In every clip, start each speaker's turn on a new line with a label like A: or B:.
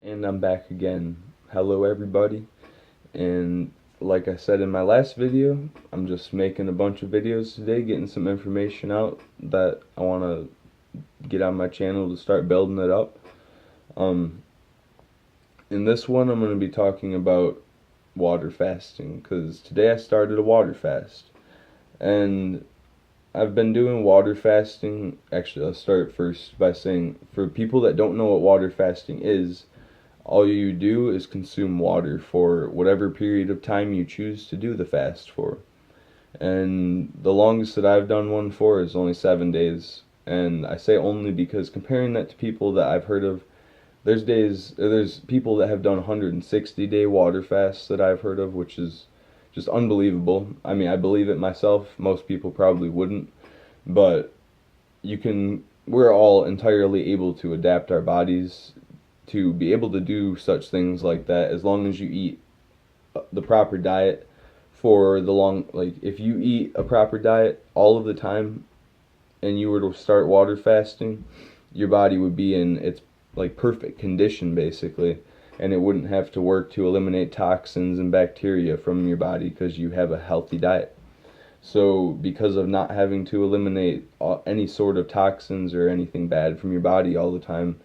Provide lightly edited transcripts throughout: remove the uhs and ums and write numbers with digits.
A: And I'm back again. Hello, everybody. And like I said in my last video, I'm just making a bunch of videos today, getting some information out that I want to get on my channel to start building it up. Um, in this one, I'm going to be talking about water fasting because today I started a water fast. And I've been doing water fasting. Actually, I'll start first by saying for people that don't know what water fasting is, all you do is consume water for whatever period of time you choose to do the fast for. And the longest that I've done one for is only 7 days. And I say only because comparing that to people that I've heard of, there's people that have done 160-day water fasts that I've heard of, which is just unbelievable. I mean, I believe it myself. Most people probably wouldn't, but we're all entirely able to adapt our bodies to be able to do such things like that as long as you eat the proper diet for the long, like if you eat a proper diet all of the time and you were to start water fasting, your body would be in its like perfect condition basically, and it wouldn't have to work to eliminate toxins and bacteria from your body because you have a healthy diet. So because of not having to eliminate any sort of toxins or anything bad from your body all the time,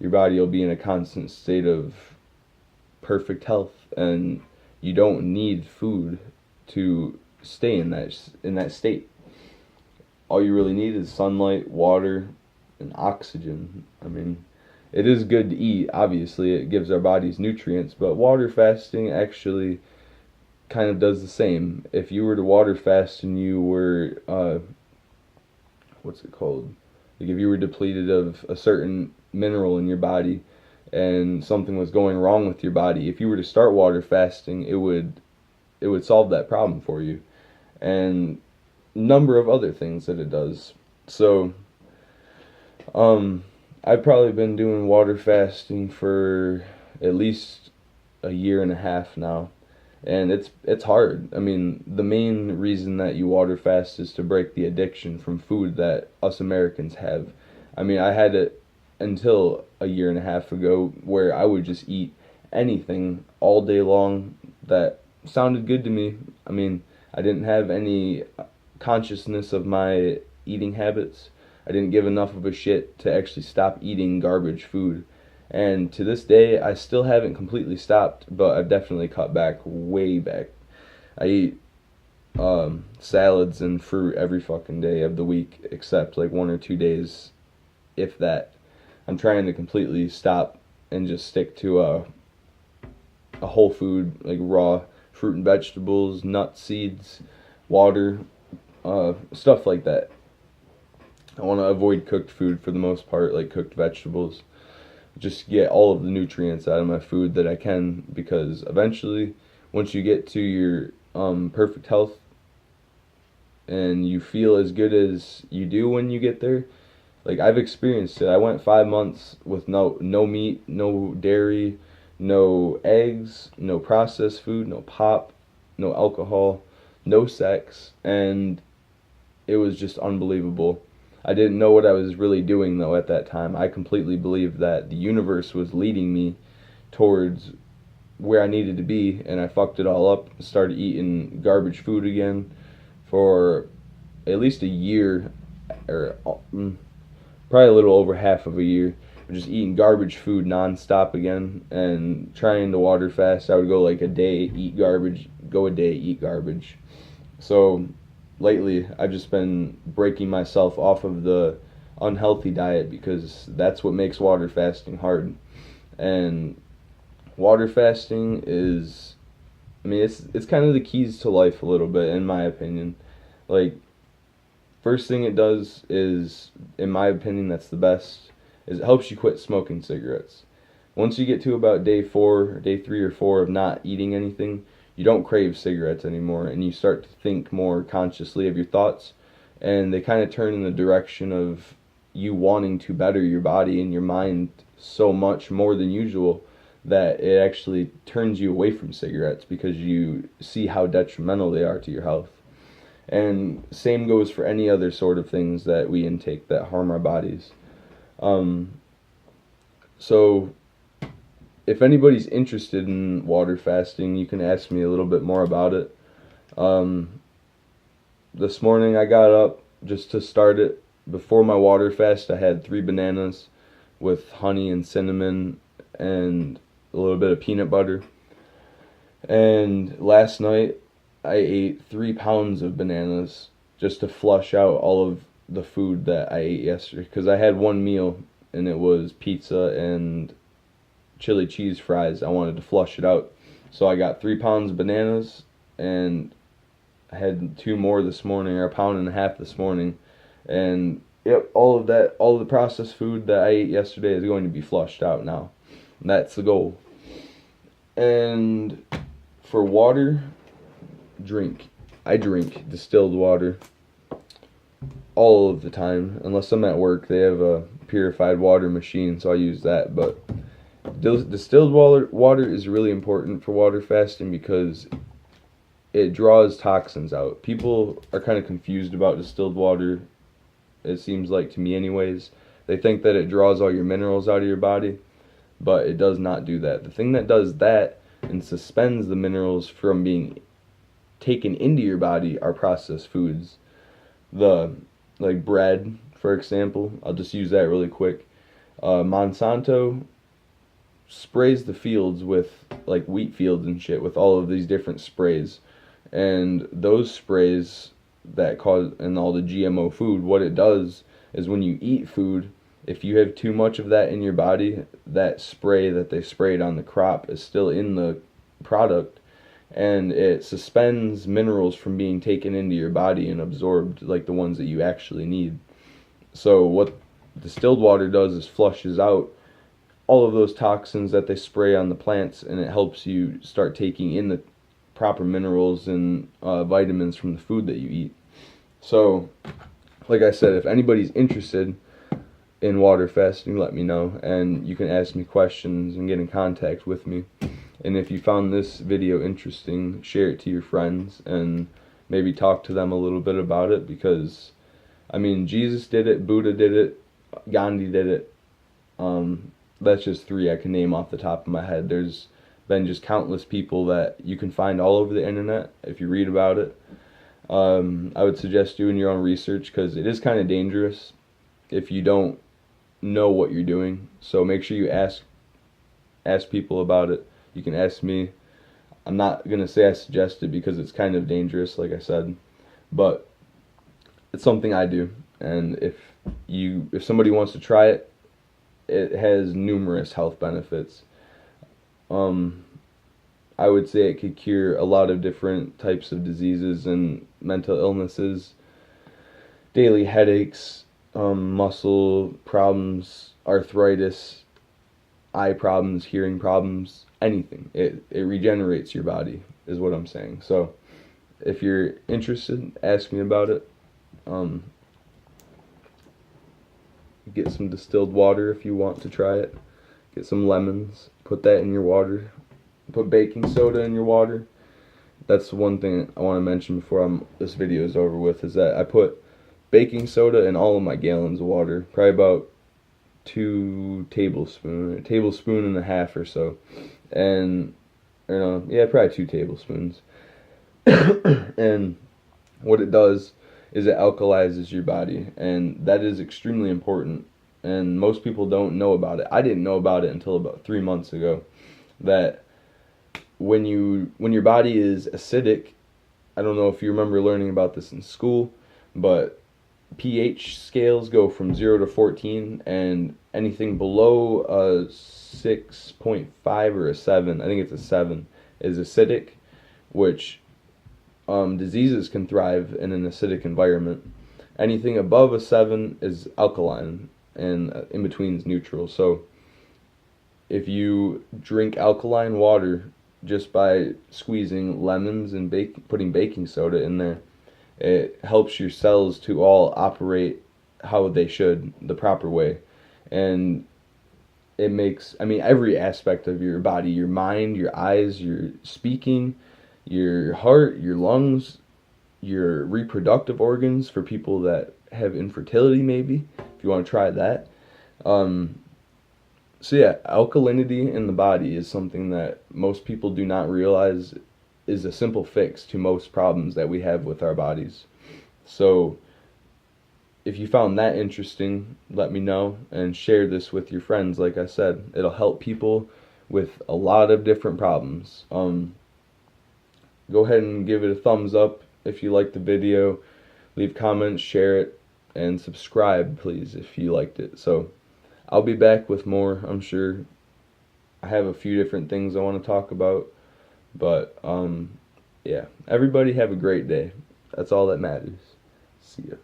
A: your body will be in a constant state of perfect health, and you don't need food to stay in that state. All you really need is sunlight, water, and oxygen. I mean, it is good to eat, obviously, it gives our bodies nutrients, but water fasting actually kind of does the same. If you were to water fast and you were, what's it called? Like if you were depleted of a certain mineral in your body and something was going wrong with your body, if you were to start water fasting, it would solve that problem for you. And number of other things that it does. So, I've probably been doing water fasting for at least a year and a half now. And it's hard. I mean, the main reason that you water fast is to break the addiction from food that us Americans have. I mean, I had it until a year and a half ago where I would just eat anything all day long that sounded good to me. I mean, I didn't have any consciousness of my eating habits. I didn't give enough of a shit to actually stop eating garbage food. And to this day, I still haven't completely stopped, but I've definitely cut back, way back. I eat salads and fruit every fucking day of the week, except like 1 or 2 days, if that. I'm trying to completely stop and just stick to a whole food, like raw fruit and vegetables, nuts, seeds, water, stuff like that. I want to avoid cooked food for the most part, like cooked vegetables. Just get all of the nutrients out of my food that I can, because eventually, once you get to your perfect health and you feel as good as you do when you get there, like I've experienced it. I went 5 months with no meat, no dairy, no eggs, no processed food, no pop, no alcohol, no sex, and it was just unbelievable. I didn't know what I was really doing though at that time. I completely believed that the universe was leading me towards where I needed to be, and I fucked it all up and started eating garbage food again for at least a year, or probably a little over half of a year. Just eating garbage food nonstop again and trying to water fast. I would go like a day, eat garbage, go a day, eat garbage. So lately I've just been breaking myself off of the unhealthy diet because that's what makes water fasting hard. And water fasting is, I mean, it's kind of the keys to life a little bit, in my opinion. Like, first thing it does is, in my opinion, that's the best, is it helps you quit smoking cigarettes. Once you get to about day 4, or day 3 or 4 of not eating anything, you don't crave cigarettes anymore, and you start to think more consciously of your thoughts, and they kind of turn in the direction of you wanting to better your body and your mind so much more than usual that it actually turns you away from cigarettes because you see how detrimental they are to your health. And same goes for any other sort of things that we intake that harm our bodies. So if anybody's interested in water fasting, you can ask me a little bit more about it. Um, this morning I got up just to start it. Before my water fast, I had 3 bananas with honey and cinnamon and a little bit of peanut butter. And last night I ate 3 pounds of bananas just to flush out all of the food that I ate yesterday. Because I had one meal and it was pizza and chili cheese fries. I wanted to flush it out. So I got 3 pounds of bananas, and I had 2 more this morning, or a pound and a half this morning. And yep, all of the processed food that I ate yesterday is going to be flushed out now. And that's the goal. And for water, I drink distilled water all of the time. Unless I'm at work, they have a purified water machine, so I use that. But distilled water is really important for water fasting because it draws toxins out. People are kind of confused about distilled water, it seems like to me anyways. They think that it draws all your minerals out of your body, but it does not do that. The thing that does that and suspends the minerals from being taken into your body are processed foods. Like bread, for example. I'll just use that really quick. Monsanto sprays the fields with, like wheat fields and shit, with all of these different sprays. And those sprays that cause, and all the GMO food, what it does is when you eat food, if you have too much of that in your body, that spray that they sprayed on the crop is still in the product, and it suspends minerals from being taken into your body and absorbed, like the ones that you actually need. So what distilled water does is flushes out all of those toxins that they spray on the plants, and it helps you start taking in the proper minerals and vitamins from the food that you eat. So, like I said, if anybody's interested in water fasting, let me know, and you can ask me questions and get in contact with me. And if you found this video interesting, share it to your friends and maybe talk to them a little bit about it, because I mean, Jesus did it, Buddha did it, Gandhi did it. That's just 3 I can name off the top of my head. There's been just countless people that you can find all over the internet if you read about it. I would suggest doing your own research, because it is kind of dangerous if you don't know what you're doing. So make sure you ask people about it. You can ask me. I'm not going to say I suggest it because it's kind of dangerous, like I said, but it's something I do. And if somebody wants to try it, it has numerous health benefits. I would say it could cure a lot of different types of diseases and mental illnesses, daily headaches, muscle problems, arthritis, eye problems, hearing problems, anything. It regenerates your body, is what I'm saying. So if you're interested, ask me about it. Get some distilled water if you want to try it. Get some lemons, put that in your water. Put baking soda in your water. That's one thing I want to mention before this video is over with, is that I put baking soda in all of my gallons of water. Probably about 2 tablespoons, a tablespoon and a half or so. And, probably 2 tablespoons. And what it does is it alkalizes your body, and that is extremely important. And most people don't know about it. I didn't know about it until about 3 months ago. That when your body is acidic, I don't know if you remember learning about this in school, but pH scales go from 0 to 14, and anything below a 6.5 or a 7, I think it's a 7, is acidic, which diseases can thrive in an acidic environment. Anything above a 7 is alkaline, and in between is neutral. So if you drink alkaline water just by squeezing lemons and putting baking soda in there, it helps your cells to all operate how they should, the proper way. And it makes, every aspect of your body, your mind, your eyes, your speaking, your heart, your lungs, your reproductive organs, for people that have infertility, maybe, if you want to try that. So yeah, alkalinity in the body is something that most people do not realize is a simple fix to most problems that we have with our bodies. So if you found that interesting, let me know and share this with your friends. Like I said, it'll help people with a lot of different problems. Go ahead and give it a thumbs up if you liked the video. Leave comments, share it, and subscribe, please, if you liked it. So I'll be back with more, I'm sure. I have a few different things I want to talk about, but yeah. Everybody have a great day. That's all that matters. See ya.